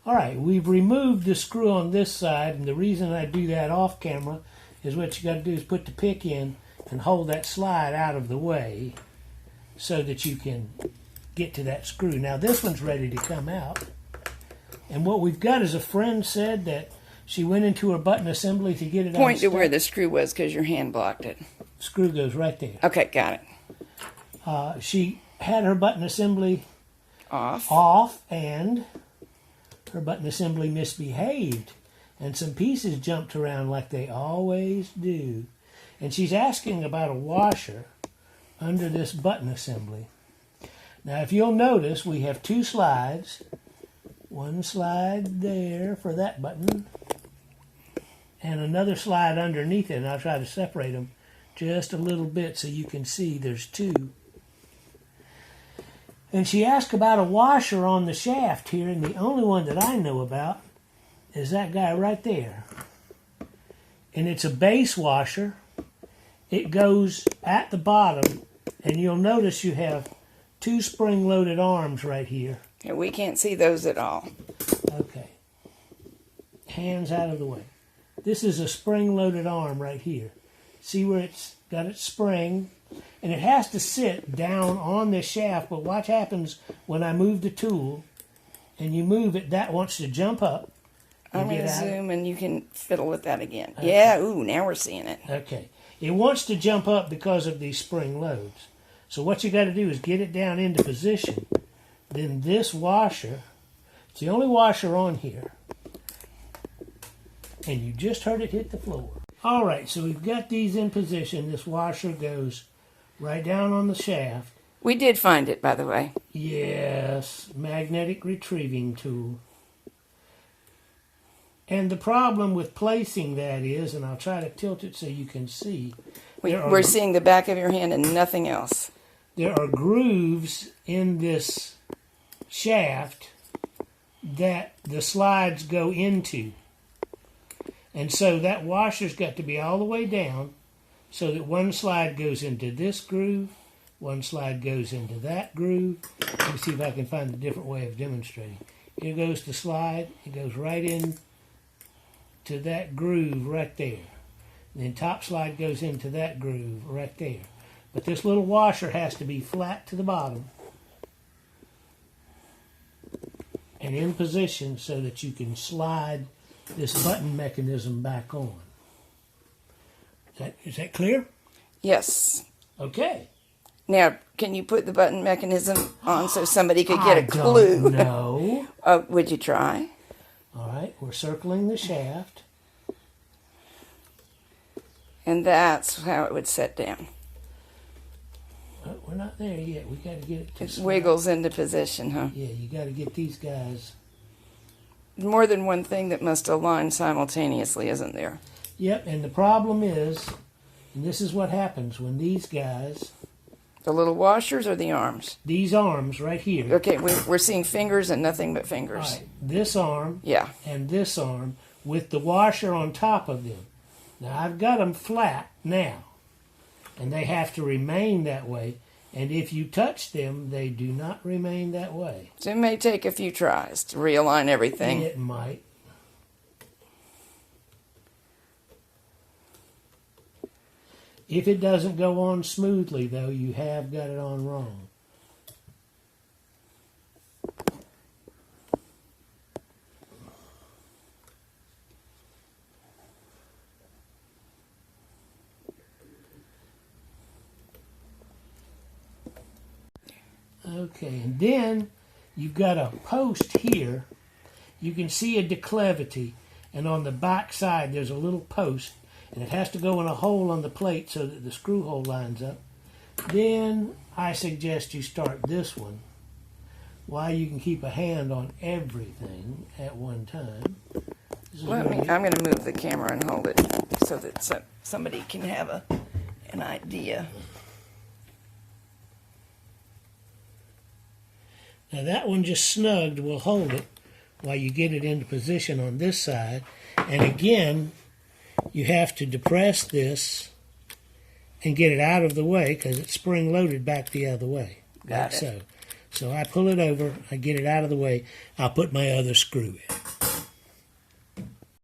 All right, we've removed the screw on this side, and the reason I do that off camera is what you got to do is put the pick in and hold that slide out of the way so that you can get to that screw. Now this one's ready to come out. And what we've got is a friend said that she went into her button assembly to get it unstuck. Point to where the screw was because your hand blocked it. Screw goes right there. Okay, got it. She had her button assembly off, and her button assembly misbehaved, and some pieces jumped around like they always do. And she's asking about a washer under this button assembly. Now, if you'll notice, we have two slides. One slide there for that button, and another slide underneath it. And I'll try to separate them just a little bit so you can see there's two. And she asked about a washer on the shaft here, and the only one that I know about is that guy right there. And it's a base washer. It goes at the bottom, and you'll notice you have two spring-loaded arms right here. Yeah, we can't see those at all. Okay. Hands out of the way. This is a spring-loaded arm right here. See where it's got its spring? And it has to sit down on this shaft, but watch happens when I move the tool and you move it, that wants to jump up. I'm going to zoom and you can fiddle with that again. Okay. Yeah, ooh, now we're seeing it. Okay. It wants to jump up because of these spring loads. So what you got to do is get it down into position. Then this washer, it's the only washer on here, and you just heard it hit the floor. All right, so we've got these in position. This washer goes right down on the shaft. We did find it, by the way. Yes, magnetic retrieving tool. And the problem with placing that is, and I'll try to tilt it so you can see. We're seeing the back of your hand and nothing else. There are grooves in this shaft that the slides go into. And so that washer's got to be all the way down so that one slide goes into this groove, one slide goes into that groove. Let me see if I can find a different way of demonstrating. Here goes the slide. It goes right in to that groove right there. And then top slide goes into that groove right there. But this little washer has to be flat to the bottom and in position so that you can slide this button mechanism back on. Is that clear? Yes. Okay. Now, can you put the button mechanism on so somebody could get a clue? No. Would you try? All right, we're circling the shaft. And that's how it would set down. We're not there yet. We got to get it to It wiggles into position, huh? Yeah, you got to get these guys. More than one thing that must align simultaneously, isn't there? Yep, and the problem is, and this is what happens when these guys... The little washers or the arms? These arms right here. Okay, we're seeing fingers and nothing but fingers. All right, this arm and this arm with the washer on top of them. Now, I've got them flat now, and they have to remain that way. And if you touch them, they do not remain that way. So it may take a few tries to realign everything. It might. If it doesn't go on smoothly, though, you have got it on wrong. Okay, and then you've got a post here. You can see a declivity, and on the back side there's a little post, and it has to go in a hole on the plate so that the screw hole lines up. Then I suggest you start this one while you can keep a hand on everything at one time. I'm going to move the camera and hold it so that somebody can have an idea. Now that one just snugged. We'll hold it while you get it into position on this side. And again, you have to depress this and get it out of the way because it's spring-loaded back the other way. Got it. So I pull it over, I get it out of the way, I'll put my other screw in.